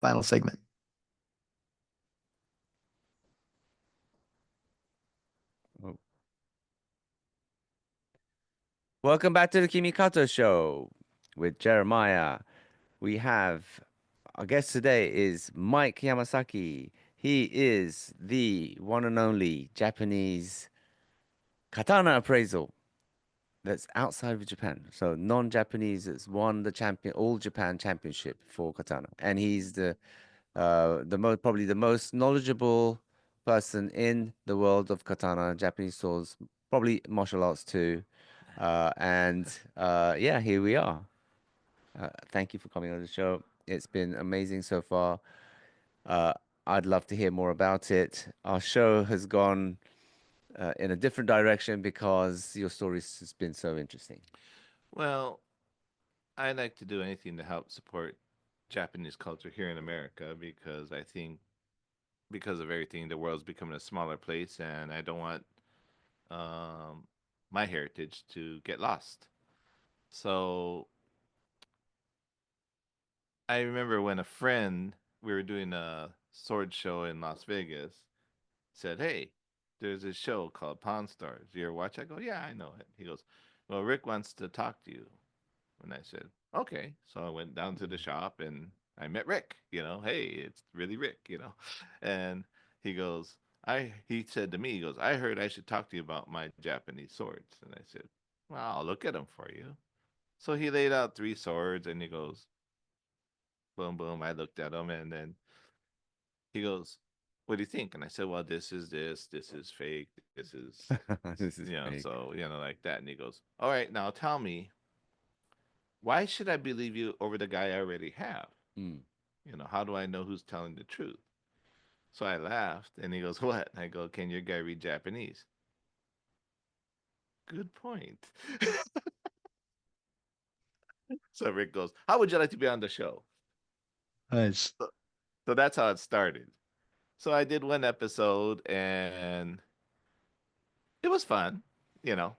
final segment. Oh. Welcome back to the KIMI KATO show with Jeremiah. We have our guest today is Mike Yamasaki. He is the one and only Japanese katana appraisal that's outside of Japan. So non-Japanese that's won the champion All Japan Championship for katana, and he's the most probably the most knowledgeable person in the world of katana, Japanese swords, probably martial arts too. Yeah, here we are. Thank you for coming on the show. It's been amazing so far. Uh, I'd love to hear more about it. Our show has gone in a different direction because your stories has been so interesting. Well, I like to do anything to help support Japanese culture here in America because I think because of everything, the world's becoming a smaller place, and I don't want um, my heritage to get lost. So I remember when a friend, we were doing a sword show in Las Vegas, said, "Hey, there's this show called Pawn Stars. You ever watch?" I go, "Yeah, I know it." He goes, "Well, Rick wants to talk to you." And I said, "Okay." So I went down to the shop and I met Rick. Hey, it's really Rick. And he goes, he said to me, he goes, "I heard I should talk to you about my Japanese swords." And I said, "Well, I'll look at them for you." So he laid out three swords and he goes, boom, boom. I looked at them and then he goes, "What do you think?" And I said, "Well, this is fake, this is, This is fake. so, like that." And he goes, "All right, now tell me, why should I believe you over the guy I already have? Mm. How do I know who's telling the truth?" So I laughed and he goes, "What?" I go, "Can your guy read Japanese?" Good point. So Rick goes, "How would you like to be on the show?" Nice. So that's how it started. So I did one episode and it was fun, you know.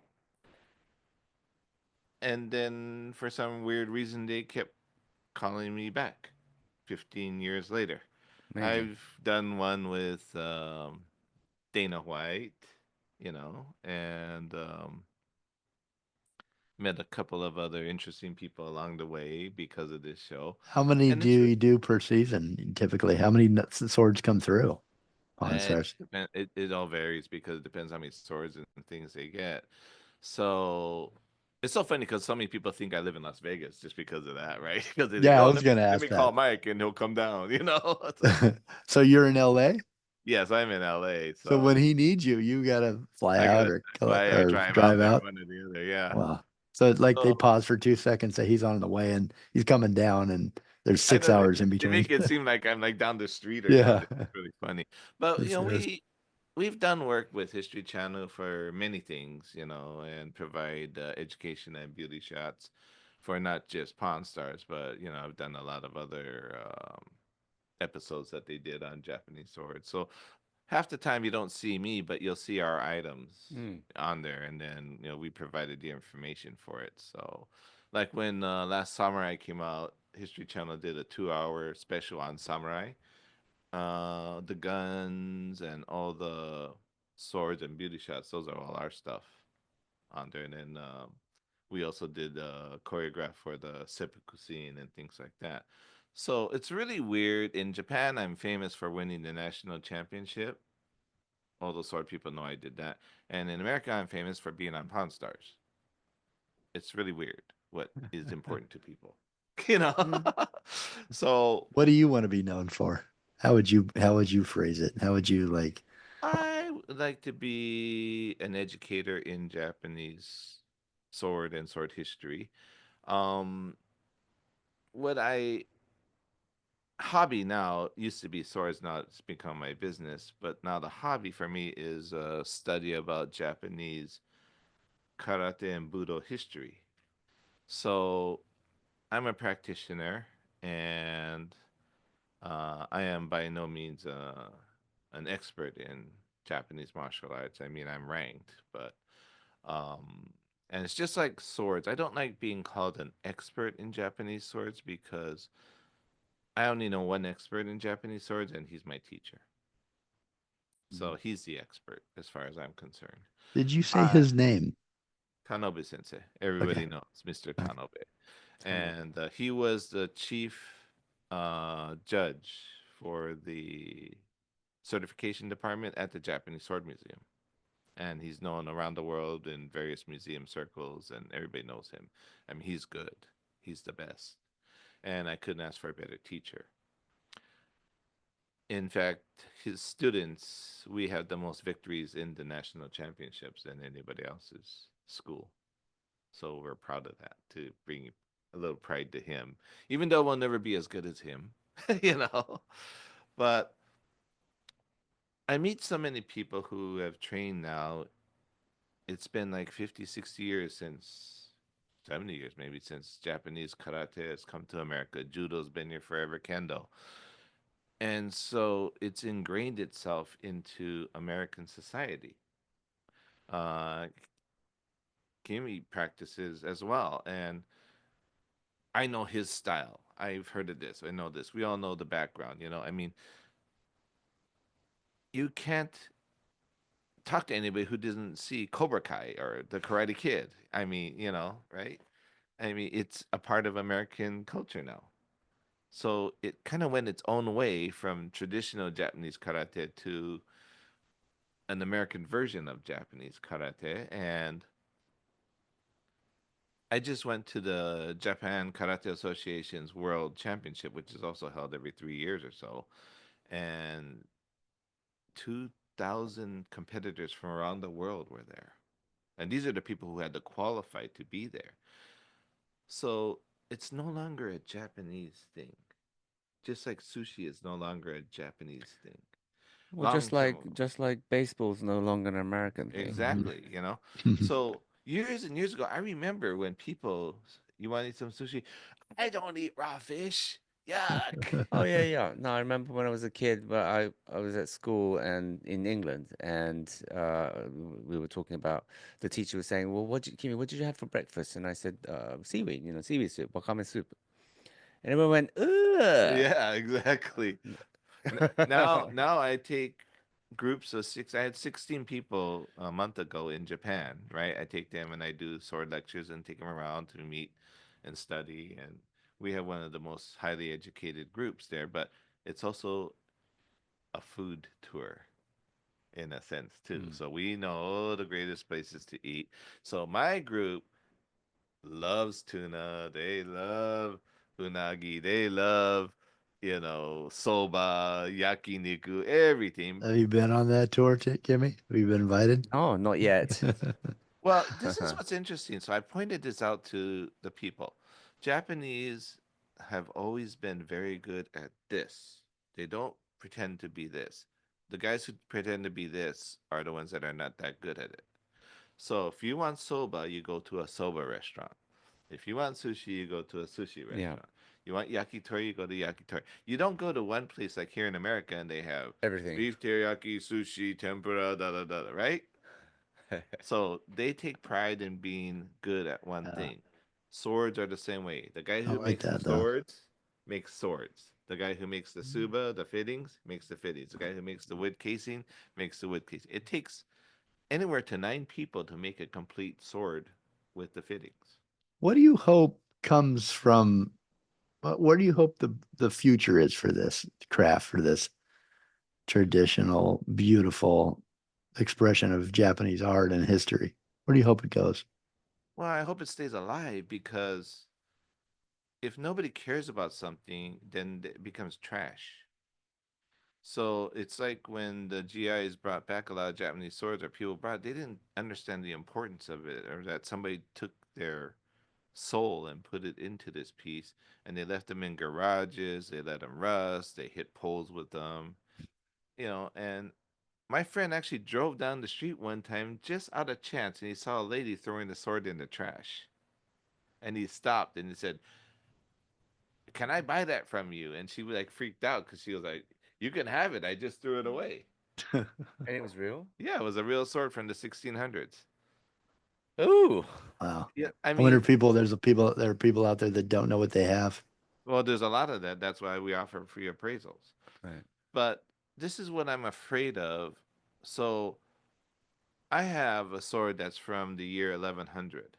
And then for some weird reason, they kept calling me back 15 years later. Amazing. I've done one with Dana White, and met a couple of other interesting people along the way because of this show. How many And do it's you do per season typically? How many swords come through Pawn Stars? it all varies because it depends how many swords and things they get. So it's so funny because so many people think I live in Las Vegas just because of that, right? Because they think, Yeah, I "Oh, was gonna let ask me that. call Mike and he'll come down," So So you're in LA? yes, I'm in LA, So when so he needs you, you gotta fly I out gotta or fly or or drive out drive there, out. one or the other. Yeah. Wow. So it's like they So pause for 2 seconds, say he's on the way and he's coming down, and there's I six know hours in they between. make it seem like I'm like down the street or Yeah, something. It's really funny, but yes, it is. we've done work with History Channel for many things, and provide education and beauty shots for not just Pawn Stars, but I've done a lot of other episodes that they did on Japanese swords. So half the time you don't see me, but you'll see our items Mm. on there, and then we provided the information for it. So, like when last Samurai came out, History Channel did a 2-hour special on Samurai, the guns and all the swords and beauty shots. Those are all our stuff on there, and then we also did choreograph for the seppuku scene and things like that. So it's really weird. In Japan, I'm famous for winning the national championship. All those sword people know I did that. And in America, I'm famous for being on Pawn Stars. It's really weird what is important to people, you know. Mm. So What do you want to be known for? How would you phrase it? How would you like? I would like to be an educator in Japanese sword and sword history. Um, what I hobby now used to be swords, now it's become my business. But now the hobby for me is study about Japanese karate and budo history. So I'm a practitioner, and I am by no means an expert in Japanese martial arts. I mean, I'm ranked, but um, and it's just like swords. I don't like being called an expert in Japanese swords because I only know one expert in Japanese swords, and he's my teacher. So Mm. he's the expert as far as I'm concerned. Did you say I his name? Tanobe Sensei. Okay. Everybody knows Mr. Okay. Tanobe. Tunnel. And he was the chief judge for the certification department at the Japanese Sword Museum. And he's known around the world in various museum circles, and everybody knows him. I mean, he's good. He's the best. And I couldn't ask for a better teacher. In fact, his students, we have the most victories in the national championships than anybody else's school. So we're proud of that, to bring a little pride to him, even though we'll never be as good as him, you know. But I meet so many people who have trained now. It's been like 50, 60 years since, 70 years maybe, since Japanese karate has come to America. Judo's been here forever, kendo. And so it's ingrained itself into American society. Uh, KIMI practices as well. And I know his style. I've heard of this. I know this. We all know the background, you know. I mean, you can't talk to anybody who doesn't see Cobra Kai or The Karate Kid. I mean, you know, right? I mean, it's a part of American culture now. So it kind of went its own way from traditional Japanese karate to an American version of Japanese karate. And I just went to the Japan Karate Association's World Championship, which is also held every 3 years or so. And 2,000 competitors from around the world were there. And these are the people who had to qualify to be there. So it's no longer a Japanese thing. Just like sushi is no longer a Japanese thing. Well, Long time ago. just like baseball's no longer an American thing. Mhm. Exactly, you know. So years and years ago, I remember when people, you want to eat some sushi? I don't eat raw fish. Yuck. Oh yeah, yeah. No, I remember when I was a kid, but I was at school and in England, and we were talking about, the teacher was saying, "Well, Kimmy, what did you have for breakfast?" And I said, "Seaweed, seaweed soup, wakame soup." And everyone went, "Ugh." Yeah, exactly. Now I take groups of six. I had 16 people a month ago in Japan, right? I take them and I do sword lectures and take them around to meet and study. And we have one of the most highly educated groups there, but it's also a food tour in a sense too. Mm. So we know the greatest places to eat. So my group loves tuna. They love unagi. They love, soba, yakiniku, everything. Have you been on that tour, Kimmy? Have you been invited? Oh, not yet. Well, this is what's interesting. So I pointed this out to the people. Japanese have always been very good at this. They don't pretend to be this. The guys who pretend to be this are the ones that are not that good at it. So if you want soba, you go to a soba restaurant. If you want sushi, you go to a sushi Yeah, restaurant. You want yakitori, you go to yakitori. You don't go to one place like here in America and they have everything. beef teriyaki, sushi, tempura, da da da, right? So they take pride in being good at one Yeah, thing. Swords are the same way. The guy I who like makes the that though. swords makes swords. The guy who makes the suba, the fittings, makes the fittings. The guy who makes the wood casing makes the wood casing. It takes anywhere to 9 people to make a complete sword with the fittings. What do you hope comes from? What do you hope the future is for this craft, for this traditional, beautiful expression of Japanese art and history? Where do you hope it goes? Well, I hope it stays alive because if nobody cares about something, then it becomes trash. So it's like when the GIs brought back a lot of Japanese swords, or people brought, they didn't understand the importance of it, or that somebody took their soul and put it into this piece, and they left them in garages, they let them rust, they hit poles with them, and my friend actually drove down the street one time just out of chance, and he saw a lady throwing the sword in the trash, and he stopped and he said, "Can I buy that from you?" And she was like freaked out because she was like, "You can have it. I just threw it away." And it was real? Yeah, it was a real sword from the 1600s. Ooh. Yeah, I I wonder mean, if there are people out there that don't know what they have. Well, there's a lot of that. That's why we offer free appraisals. Right. But this is what I'm afraid of. So I have a sword that's from the year 1100.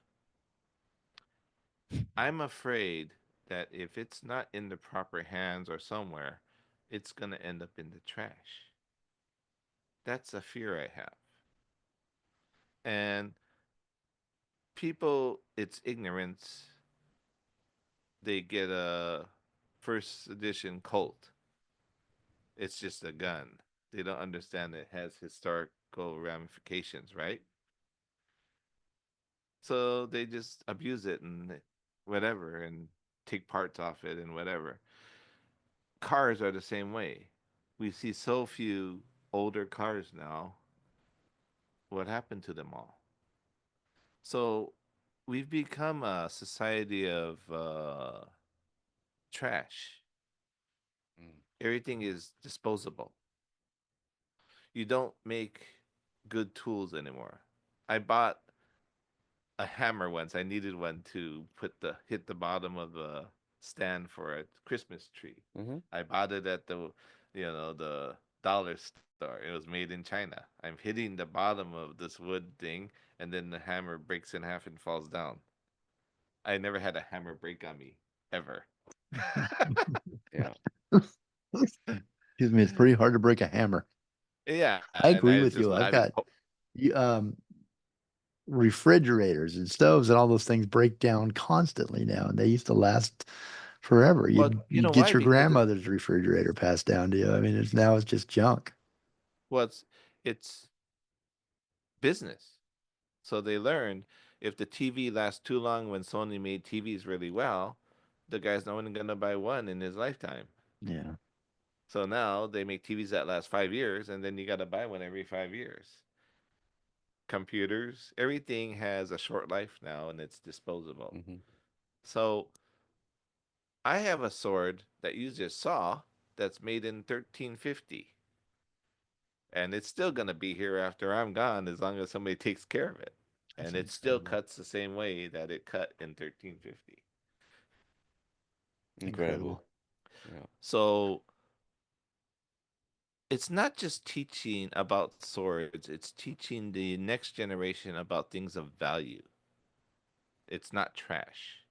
I'm afraid that if it's not in the proper hands or somewhere, it's going to end up in the trash. That's a fear I have. And people, it's ignorance. They get a first edition Colt. It's just a gun. They don't understand it has historical ramifications, right? So they just abuse it and whatever and take parts off it and whatever. Cars are the same way. We see so few older cars now. What happened to them all? So we've become a society of trash. Mm. Everything is disposable. You don't make good tools anymore. I bought a hammer once. I needed one to put the hit the bottom of the stand for a Christmas tree. Mm-hmm. I bought it at the dollar store. It was made in China. I'm hitting the bottom of this wood thing, and then the hammer breaks in half and falls down. I never had a hammer break on me ever. Yeah. Excuse me, it's pretty hard to break a hammer. Yeah, I and agree I with just you. I've not even. got refrigerators and stoves and all those things break down constantly now, and they used to last forever. Well, you You'd know get why? your Because grandmother's refrigerator passed down to you. I mean, it's just junk. well, it's business. So they learned if the TV lasts too long when Sony made TVs really well, the guy's not only going to buy one in his lifetime. Yeah, So now they make TVs that last 5 years, and then you got to buy one every 5 years. Computers, everything has a short life now, and it's disposable. Mm-hmm. So I have a sword that you just saw that's made in 1350, and it's still going to be here after I'm gone as long as somebody takes care of it. that's And it still incredible. cuts the same way that it cut in 1350. Incredible. Incredible. Yeah. So it's not just teaching about swords, it's teaching the next generation about things of value. It's not trash.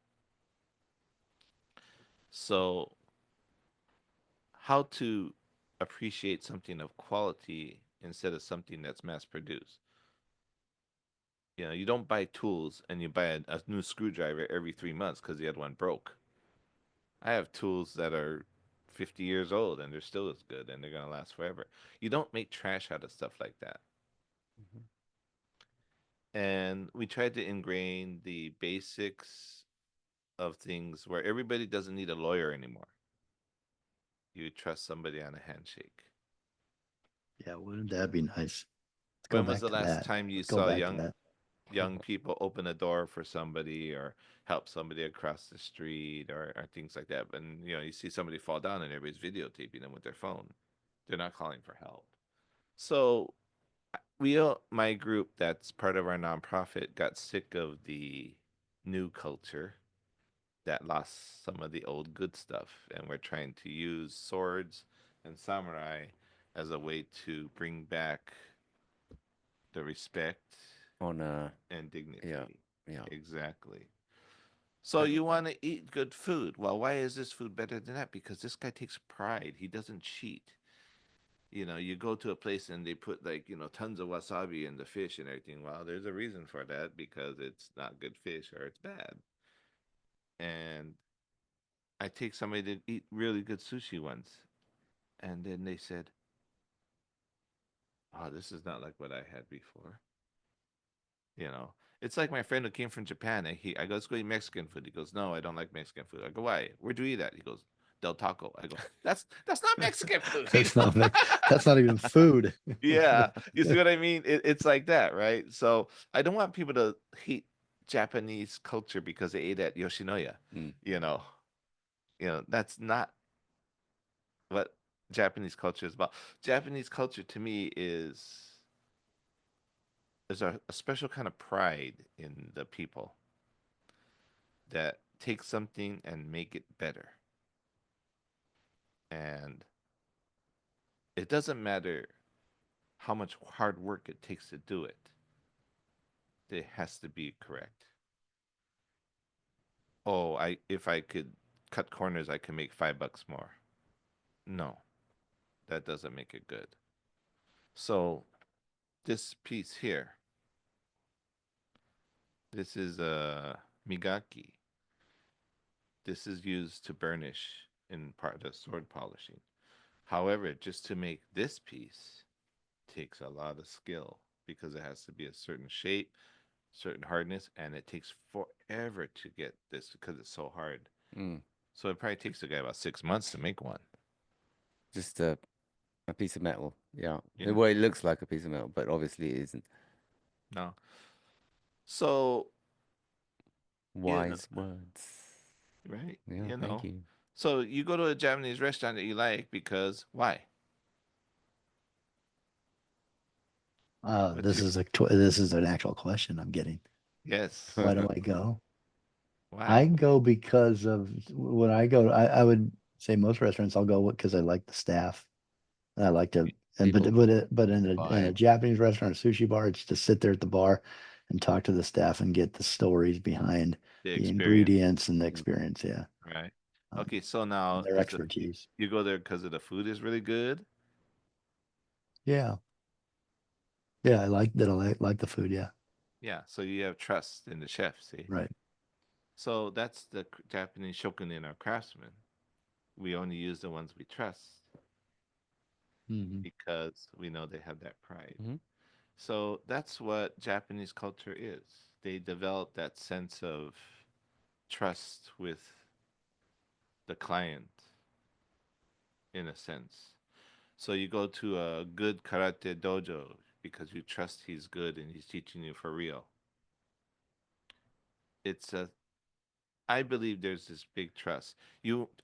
So, how to appreciate something of quality instead of something that's mass produced. You don't buy tools and you buy a new screwdriver every 3 months because the other one broke. I have tools that are 50 years old and they're still as good and they're going to last forever. You don't make trash out of stuff like that. Mm-hmm. And we tried to ingrain the basics of things where everybody doesn't need a lawyer anymore. You trust somebody on a handshake. Yeah, wouldn't that be nice? Let's go When was back the to last that. time you Let's go saw back to young that. young people open a door for somebody or help somebody across the street or things like that? And you see somebody fall down and everybody's videotaping them with their phone. They're not calling for help. So my group that's part of our nonprofit got sick of the new culture that lost some of the old good stuff, and we're trying to use swords and samurai as a way to bring back the respect On and yeah, dignity. yeah. Exactly. So you want to eat good food. Well, why is this food better than that? Because this guy takes pride. He doesn't cheat. You go to a place and they put like, tons of wasabi in the fish and everything. Well, there's a reason for that because it's not good fish or it's bad. And I take somebody to eat really good sushi once, and then they said, "Oh, this is not like what I had before." You know, it's like my friend who came from Japan, and I go, "Let's go eat Mexican food." He goes, "No, I don't like Mexican food." I go, "Why? Where do you eat at?" He goes, "Del Taco." I go, "That's not Mexican food." That's not that's not even food. Yeah, you see what I mean? It's like that, right? So I don't want people to hate Japanese culture because they ate at Yoshinoya. Mm. You know, that's not what Japanese culture is about. Japanese culture to me is a special kind of pride in the people that take something and make it better. And it doesn't matter how much hard work it takes to do it. It has to be correct. Oh, I if I could cut corners, I can make $5 more. No, that doesn't make it good. So this piece here, this is a migaki. This is used to burnish in part of sword polishing. However, just to make this piece takes a lot of skill because it has to be a certain shape, certain hardness, and it takes forever to get this because it's so hard. Mm. So it probably takes the guy about 6 months to make one. Just a piece of metal. Yeah. Yeah. Well, it looks like a piece of metal, but obviously it isn't. No. So, you know, Wise words. right? Yeah, You thank know. you. So you go to a Japanese restaurant that you like because why? What's This your is this is an actual question I'm getting. yes? Why do I go? Why? I go because of when I go. I would say most restaurants I'll go because I like the staff. And I like to, and People but in a vibe. Japanese restaurant, a sushi bar, it's to sit there at the bar and talk to the staff and get the stories behind The the experience, ingredients and the Mm. experience. Yeah, right? um, Okay, so and now their is the expertise. you go there because of the food is really good? Yeah, yeah, I like that. I like the food. Yeah, Yeah, so you have trust in the chef, see? right. So that's the Japanese shokunin or craftsmen. We only use the ones we trust Hmm. because we know they have that pride. Mhm. So that's what Japanese culture is. They develop that sense of trust with the client in a sense. So you go to a good karate dojo because you trust he's good and he's teaching you for real. It's a I believe there's this big trust.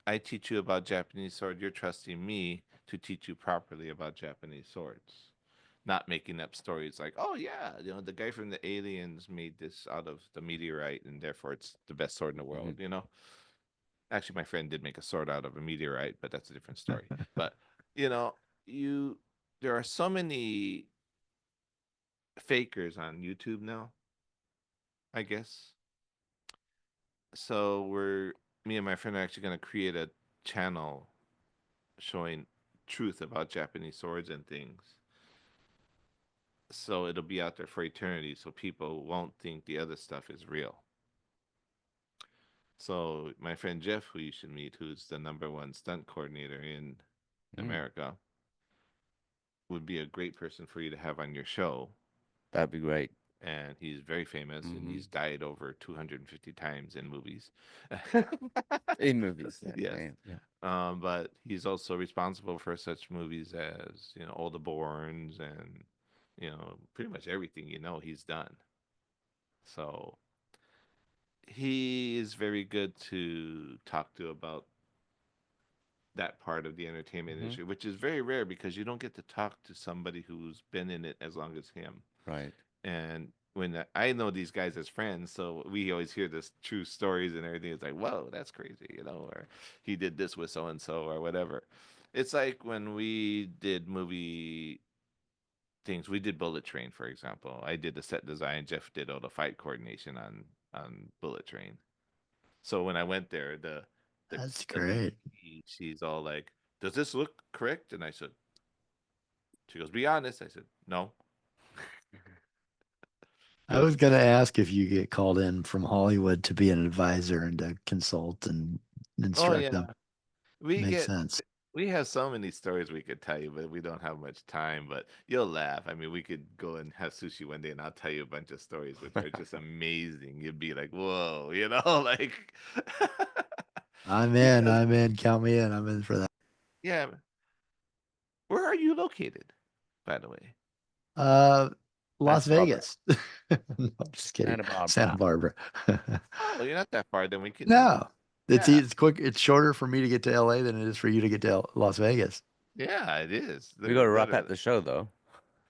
I teach you about Japanese sword, you're trusting me to teach you properly about Japanese swords. Not making up stories like, oh yeah, the guy from the aliens made this out of the meteorite and therefore it's the best sword in the Mhm. world. Actually my friend did make a sword out of a meteorite, but that's a different story. But you know, you there are so many fakers on YouTube now, I guess. So me and my friend are actually going to create a channel showing truth about Japanese swords and things. So it'll be out there for eternity so people won't think the other stuff is real. So my friend Jeff, who you should meet, who's the #1 stunt coordinator in Mm. America, would be a great person for you to have on your show. That'd be great. And he's very famous and Hmm. he's died over 250 times in movies. In movies. Yes. Yeah. But he's also responsible for such movies as, All the Bournes and, pretty much everything he's done. So he is very good to talk to about that part of the entertainment Hmm. industry, which is very rare because you don't get to talk to somebody who's been in it as long as him. Right. And when I know these guys as friends, so we always hear this true stories and everything. It's like, whoa, that's crazy, or he did this with so and so or whatever. It's like when we did movie things. We did Bullet Train, for example. I did the set design. Jeff did all the fight coordination on Bullet Train. So when I went there, the That's the great. lady, she's all like, "Does this look correct?" And I said, "She goes, be honest." I said, "No." She I goes, was gonna ask if you get called in from Hollywood to be an advisor and to consult and "Oh instruct yeah." them. We Makes get sense. we have so many stories we could tell you, but we don't have much time. But you'll laugh. I mean, we could go and have sushi one day, and I'll tell you a bunch of stories which are just amazing. You'd be like, "Whoa," like I'm in. because I'm in. Count me in. I'm in for that. yeah. Where are you located, by the way? Uh, Las Santa Barbara. Vegas. No, just kidding. Santa Santa Barbara. Barbara. Oh, you're not that far. Then we can meet. No, Yeah, it's quick. It's shorter for me to get to LA than it is for you to get to Las Vegas. yeah, it is. We got to wrap up Literally. the show though.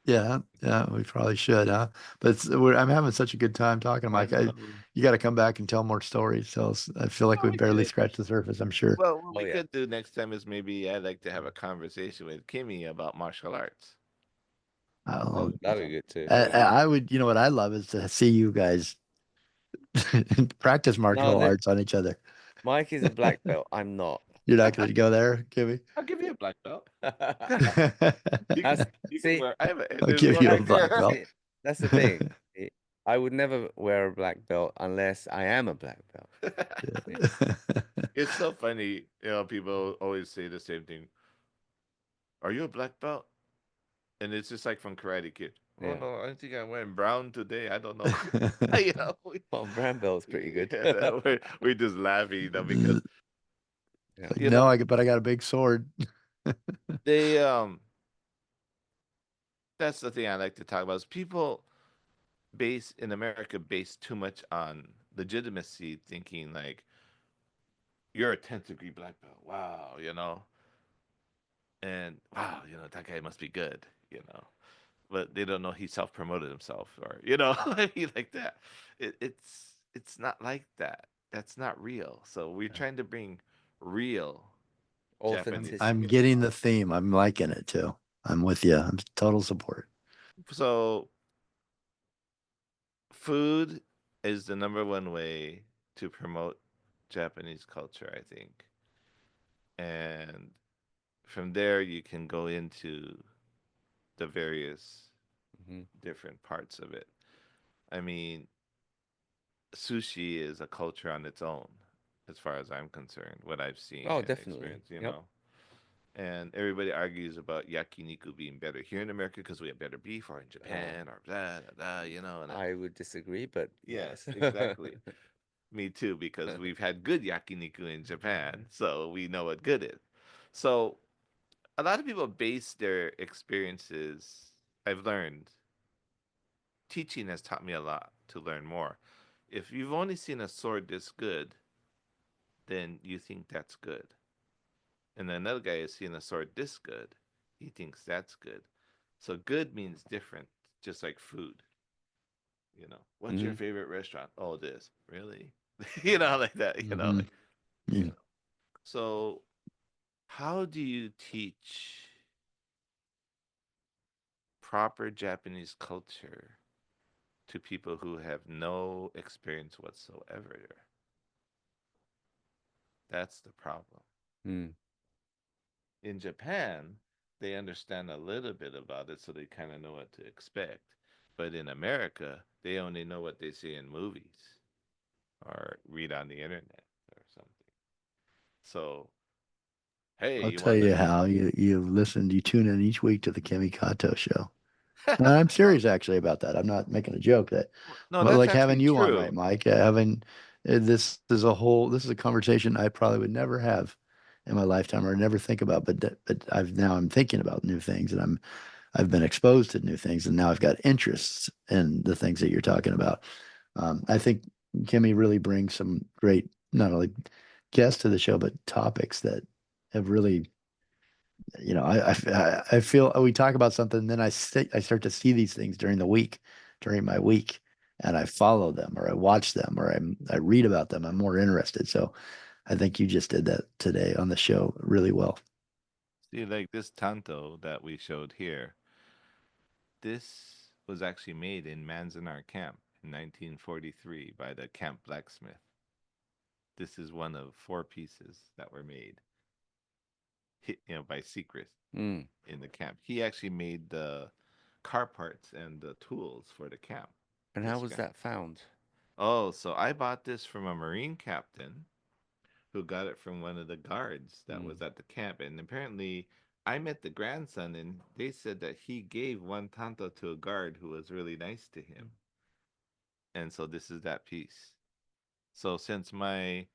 Yeah, yeah, we probably should, huh? But I'm having such a good time talking to I Mike. know. you got to come back and tell more stories. So I feel like Oh, we we barely could. scratched the surface. I'm sure. Well, what Oh we yeah. could do next time is maybe I'd like to have a conversation with Kimmy about martial arts. Oh, Um, that'd be good too. I would, you know, what I love is to see you guys practice No, martial arts on each other. Mike is a black belt. I'm not. You're not going to go there, Kimmy? I'll give you a black belt. You That's can, you can see, wear. I'll There's give one you a right black there. belt. see, that's the thing. I would never wear a black belt unless I am a black belt. Yeah. It's so funny. People always say the same thing. Are you a black belt? And it's just like from Karate Kid. Oh Yeah. no, I think I'm wearing brown today. I don't know. you know, we, Well, brown belt's pretty good. yeah, we're just laughing, because Yeah. you No, know but I got a big sword. they that's the thing I like to talk about is people base in America base too much on legitimacy, thinking like you're a 10th degree black belt. Wow, and wow, that guy must be good, but they don't know he self promoted himself, or like that. It's not like that. That's not real. So we're trying to bring real Japanese. I'm Authenticity. getting the theme. I'm liking it too. I'm with you. I'm total support. So food is the number one way to promote Japanese culture, I think. And from there, you can go into the various Hmm. different parts of it. I mean, sushi is a culture on its own, as far as I'm concerned, what I've seen Oh, and definitely. experienced, Yep. And everybody argues about yakiniku being better here in America because we have better beef, or in Japan, or blah, blah, blah, and I would disagree, but yes, exactly. Me too, because we've had good yakiniku in Japan, so we know what good is. So a lot of people base their experiences, I've learned, teaching has taught me a lot to learn more. If you've only seen a sword this good, then you think that's good. And then another guy is seeing a sword this good, he thinks that's good. So good means different, just like food. What's your Mhm. favorite restaurant? Oh, this. Really? Like that, Hmm. you know. So how do you teach proper Japanese culture to people who have no experience whatsoever? That's the problem. Mm. In Japan, they understand a little bit about it, so they kind of know what to expect. But in America, they only know what they see in movies or read on the internet or something. So, hey, I'll you tell want you to? how you tune in each week to the Kimi Kato show. And I'm serious actually about that. I'm not making a joke that, No, well, that's like having actually you on, right, true. Mike? This is a conversation I probably would never have in my lifetime or never think about, but I'm thinking about new things and I've been exposed to new things and now I've got interests in the things that you're talking about. I think Kimmy really brings some great, not only guests to the show, but topics that have really, I feel we talk about something, and then I start to see these things during my week, and I follow them or I watch them or I read about them. I'm more interested. So I think you just did that today on the show really well. See, like this tanto that we showed here, this was actually made in Manzanar Camp in 1943 by the camp blacksmith. This is one of four pieces that were made, by secret Mm. in the camp. He actually made the car parts and the tools for the camp. And how This was guy. that found? Oh, so I bought this from a Marine captain who got it from one of the guards that Mm. was at the camp. And apparently, I met the grandson, and they said that he gave one tanto to a guard who was really nice to him. And so this is that piece. So since my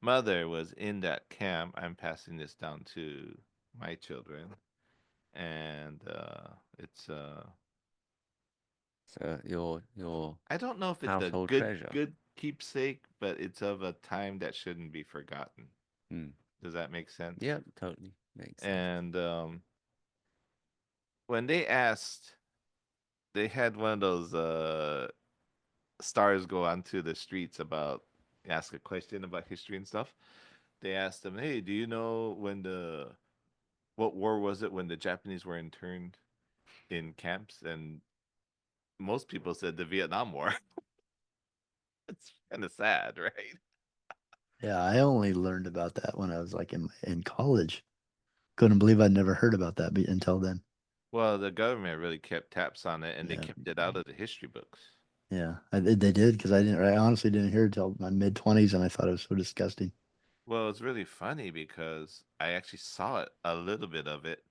mother was in that camp, I'm passing this down to my children. And it's So your I don't know if it's a household good treasure. good keepsake, but it's of a time that shouldn't be forgotten. Mm. Does that make sense? Yeah, totally makes sense. And when they asked, they had one of those stars go onto the streets about ask a question about history and stuff. They asked them, "Hey, do you know when the what war was it when the Japanese were interned in camps?" And most people said the Vietnam War. It's kind of sad, right? Yeah, I only learned about that when I was like in college. Couldn't believe I'd never heard about that until then. Well, the government really kept tabs on it, and they Yeah, kept it out of the history books. yeah, they did because I didn't. I honestly didn't hear it till my mid 20s, and I thought it was so disgusting. Well, it's really funny because I actually saw it a little bit of it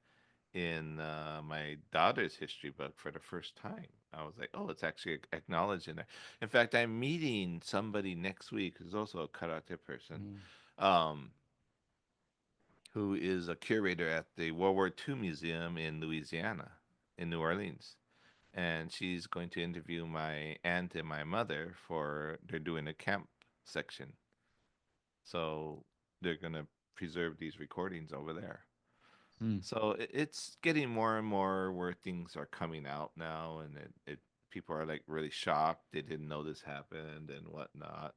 in my daughter's history book for the first time. I was like, oh, it's actually acknowledged in there. In fact, I'm meeting somebody next week who's also a karate person, Mm. um, who is a curator at the World War II Museum in Louisiana, in New Orleans. And she's going to interview my aunt and my mother for they're doing a camp section. So they're going to preserve these recordings over there. Hmm. So it's getting more and more where things are coming out now, and it people are like really shocked they didn't know this happened and whatnot.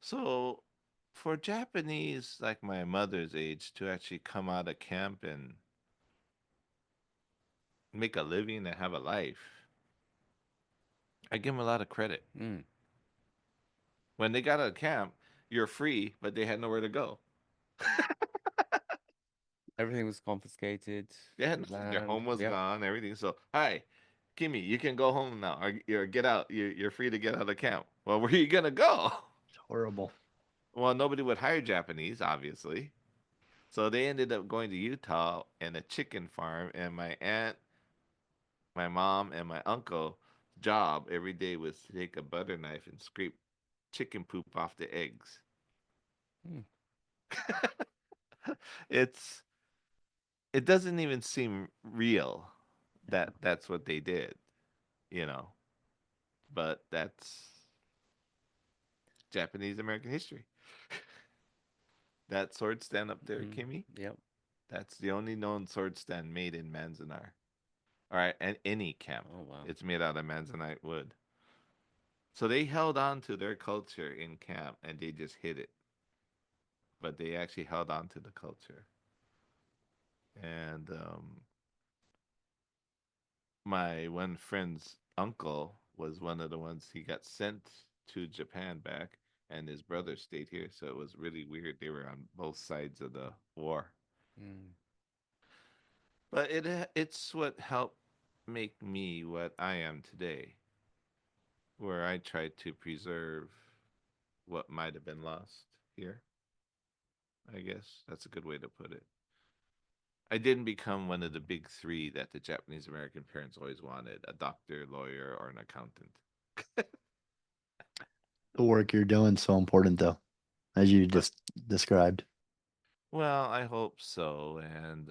So for Japanese like my mother's age to actually come out of camp and make a living and have a life, I give them a lot of credit. Mm. When they got out of camp, you're free, but they had nowhere to go. Everything was confiscated. They had The nothing. Their land. home was Yep. gone, everything. So, hi, Kimmy, you can go home now, or get out. You're free to get out of camp. Well, where are you gonna go? It's horrible. Well, nobody would hire Japanese, obviously. So they ended up going to Utah and a chicken farm. And my aunt, my mom, and my uncle job every day was to take a butter knife and scrape chicken poop off the eggs. Mm. it's it doesn't even seem real that that's what they did, you know. But that's Japanese American history. That sword stand up there, Mm. Kimmy, Yep. that's the only known sword stand made in Manzanar. All right, and any camp. Oh wow. It's made out of Manzanite wood. So they held on to their culture in camp and they just hid it. But they actually held on to the culture. And my one friend's uncle was one of the ones he got sent to Japan back, and his brother stayed here. So it was really weird. They were on both sides of the war. Mm. But it's what helped make me what I am today, where I tried to preserve what might have been lost here. I guess that's a good way to put it. I didn't become one of the big three that the Japanese American parents always wanted: a doctor, lawyer, or an accountant. The work you're doing is so important, though, as you But just described. well, I hope so. And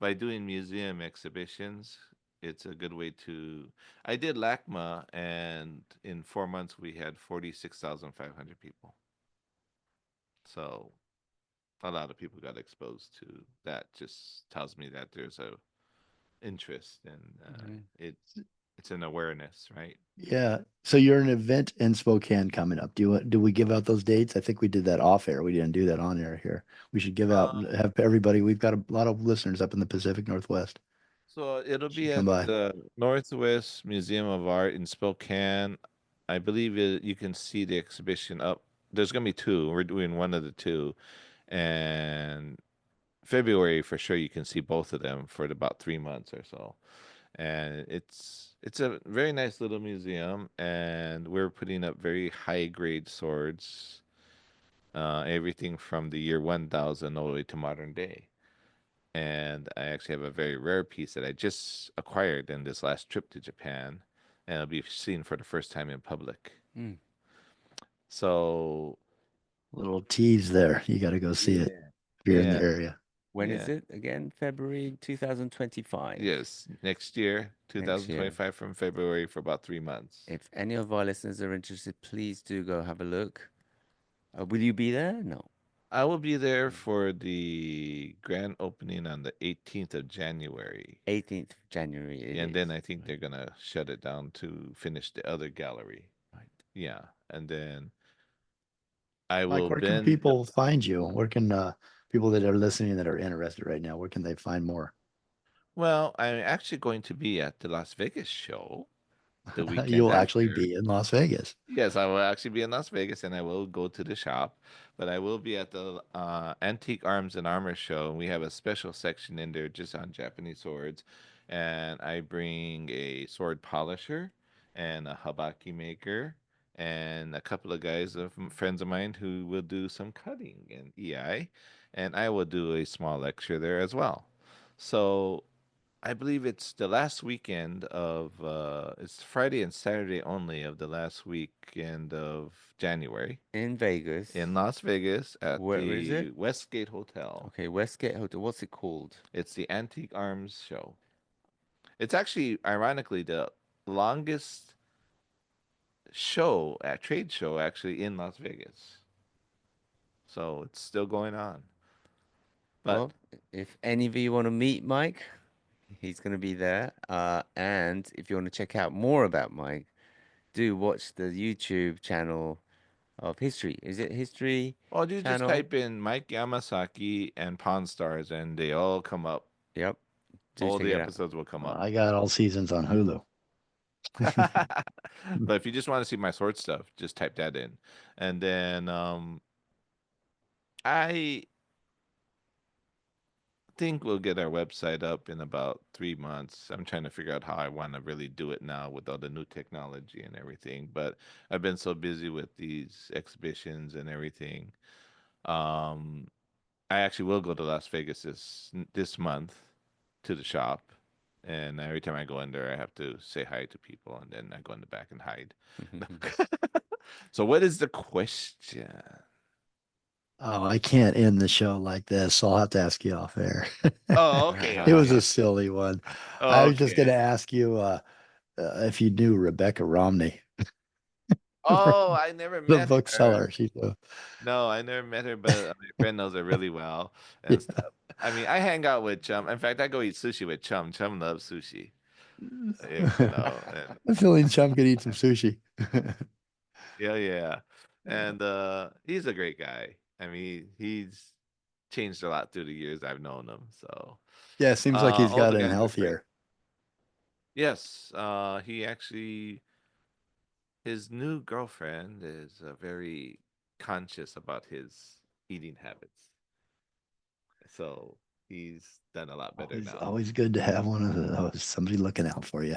by doing museum exhibitions, it's a good way to. I did LACMA, and in 4 months we had 46,500 people. So a lot of people got exposed to that. Just tells me that there's a interest and Mhm. it's an awareness, right? Yeah. So you're an event in Spokane coming up. Do we give out those dates? I think we did that off air. We didn't do that on air here. We should give out Uh, have everybody. We've got a lot of listeners up in the Pacific Northwest. so it'll Should be come at by. the Northwest Museum of Art in Spokane. I believe you can see the exhibition up. There's going to be two. We're doing one of the two. And February for sure you can see both of them for about 3 months or so. And it's a very nice little museum, and we're putting up very high grade swords, everything from the year 1000 all the way to modern day. And I actually have a very rare piece that I just acquired in this last trip to Japan, and it'll be seen for the first time in public. Mm. So Little tease there. You got to go see it yeah, if you're in the yeah, area. When is yeah. it again? February 2025. Yes, next year, Next year. 2025, from February for about 3 months. If any of our listeners are interested, please do go have a look. Will you be there? No. I will be there Mm. for the grand opening on the 18th of January. 18th of January it And is. then I think Right. they're gonna shut it down to finish the other gallery. Right. Yeah, and then I Mike, will where can bend. people find you? Where can people that are listening that are interested right now, where can they find more? Well, I'm actually going to be at the Las Vegas show the weekend You'll actually after. be in Las Vegas. Yes, I will actually be in Las Vegas and I will go to the shop, but I will be at the Antique Arms and Armor show. And we have a special section in there just on Japanese swords. And I bring a sword polisher and a habaki maker and a couple of guys of friends of mine who will do some cutting and EI. And I will do a small lecture there as well. So I believe it's the last weekend of it's Friday and Saturday only of the last weekend of January In Vegas. in Las Vegas at Where is it? the Westgate Hotel. Okay, Westgate Hotel. What's it called? It's the Antique Arms show. It's actually ironically the longest show at trade show actually in Las Vegas. So it's still going on. But Well, if any of you want to meet Mike, he's going to be there. And if you want to check out more about Mike, do watch the YouTube channel of History. Is it History well, you just channel? type in Mike Yamasaki and Pawn Stars and they all come up. Yep. Do All check the it out. episodes will come up. I got all seasons on Hulu. But if you just want to see my sword stuff, just type that in. And then I think we'll get our website up in about 3 months. I'm trying to figure out how I want to really do it now with all the new technology and everything. But I've been so busy with these exhibitions and everything. Um, I actually will go to Las Vegas this month to the shop. And every time I go in there, I have to say hi to people, and then I go in the back and hide. So, what is the question? Oh, I can't end the show like this, so I'll have to ask you off air. Oh, okay, It was okay, a silly one. I was just going to okay. ask you if you knew Rebecca Romney, Oh, I never the met her. bookseller. No, I never met her, but my friend knows her really well Yeah. and stuff. I mean, I hang out with Chum. In fact, I go eat sushi with Chum. Chum loves sushi, and I'm feeling Chum could eat some sushi. yeah, yeah. And he's a great guy. I mean, he's changed a lot through the years I've known him. So, Yeah, it seems like he's all the gotten guys are great. healthier. Yes, he actually his new girlfriend is very conscious about his eating habits. So, he's done a lot better Always, now. always good to have one of those, somebody looking out for you.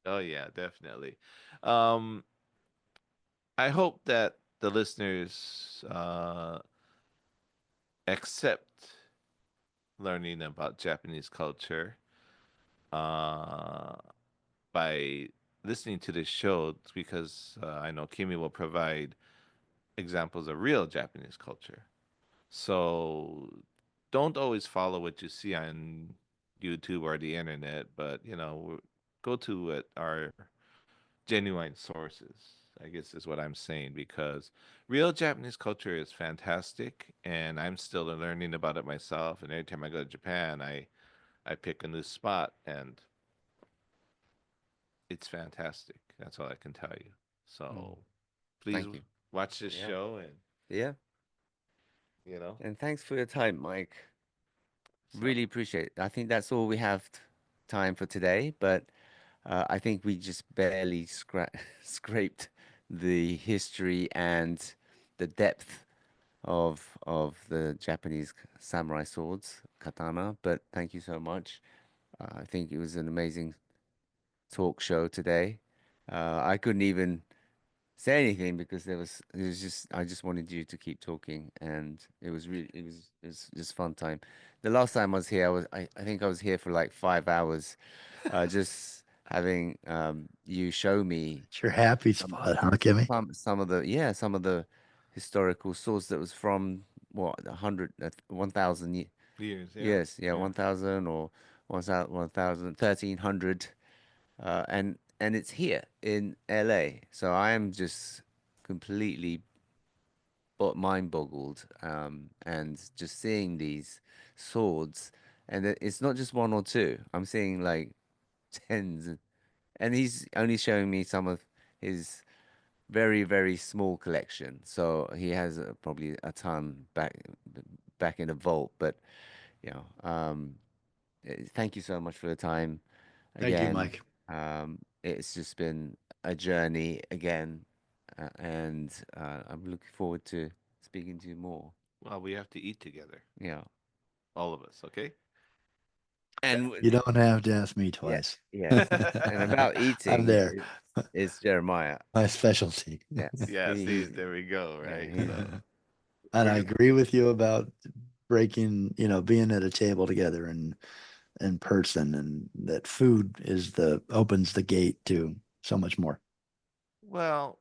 Oh yeah, definitely. Um, I hope that the listeners accept learning about Japanese culture uh, by listening to this show because I know Kimi will provide examples of real Japanese culture. So don't always follow what you see on YouTube or the internet, but go to what our genuine sources. I guess is what I'm saying because real Japanese culture is fantastic, and I'm still learning about it myself. And every time I go to Japan, I pick a new spot, and it's fantastic. That's all I can tell you. Mm, So please thank you. watch this Yeah. show, and Yeah. you know, And thanks for your time, Mike. so Really appreciate it. I think that's all we have time for today, but I think we just barely scraped the history and the depth of the Japanese samurai swords, katana. But thank you so much. I think it was an amazing talk show today. I couldn't even say anything because it was just I just wanted you to keep talking, and it was just fun time. The last time I was here, I think I was here for like 5 hours, just having you show me It's your happy some spot, huh, Kimmy? some of the some of the historical source that was from what 100 1,000 years, yeah, years, yeah, yeah. 1,000 or 1,000 1,300, and it's here in LA. So I am just completely mind boggled, and just seeing these swords, and it's not just one or two. I'm seeing like tens, and he's only showing me some of his very, very small collection. So he has probably a ton back in the vault. But you know, thank you so much for the time Thank you, again. Mike. It's just been a journey again, and I'm looking forward to speaking to you more. Well, we have to eat together, Yeah, all of us. Okay. and You don't have to ask me yeah, twice. yes, and about I'm eating, there. it's Jeremiah. My specialty. Yes, Yeah. See, there we go. yeah, Right. he, So And we're I gonna. agree with you about breaking, being at a table together and in person, and that food is the opens the gate to so much more. Well,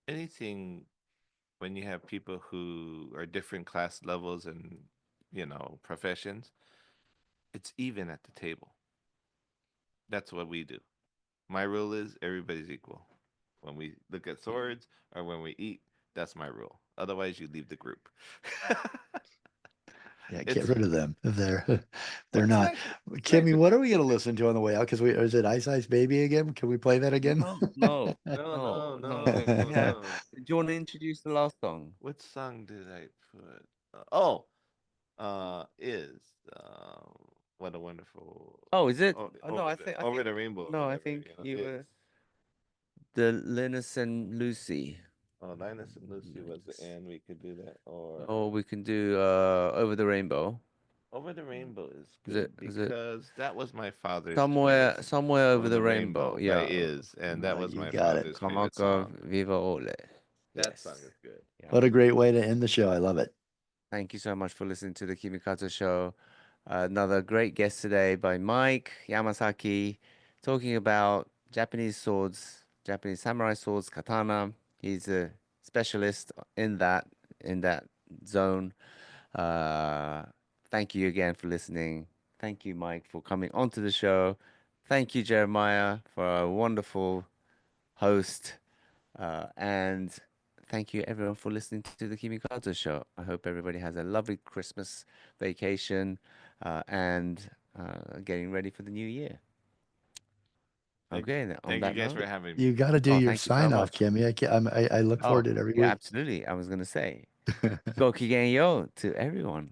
anything when you have people who are different class levels and professions, it's even at the table. That's what we do. My rule is everybody's equal. When we look at swords or when we eat, that's my rule. Otherwise, you leave the group. Yeah, get It's rid of them if they're it's not. nice. It's nice Kimmy, to what are talk. we gonna listen to on the way out? Because is it Ice Ice Baby again? Can we play that again? no, no, No, no, no, no, no. We no, have. no. Do you want to introduce the last song? What song did I put? Oh, is uh, what a wonderful Oh, is it? o- Oh, no, over I the think, I over think, the rainbow or no, I whatever think you is. were the Linus and Lucy. Oh, Linus and Lucy was the Linus. end. We could do that, or Or we can do Over the Rainbow. over the rainbow is Is good it because that was my father's somewhere, choice. somewhere over Over the the rainbow? rainbow by Yeah. Is, and that was You my got it. father's favorite Kamaka song. Viva Ole. That song Yes. is good. Yeah. What a great way to end the show. I love it. Thank you so much for listening to the Kimikato Show. Another great guest today by Mike Yamasaki, talking about Japanese swords, Japanese samurai swords, katana. He's a specialist in that zone. Uh, Thank you again for listening. Thank you, Mike, for coming onto the show. Thank you, Jeremiah, for a wonderful host. And thank you, everyone, for listening to the Kimi Kato show. I hope everybody has a lovely Christmas vacation and getting ready for the new year. Thank, Okay, then on thank you that guys note, for having You me. got to do oh, your thank you so sign off, much. Kimmy. I look Oh, forward to it every yeah, week. absolutely. I was going to say, go kigen yo to everyone.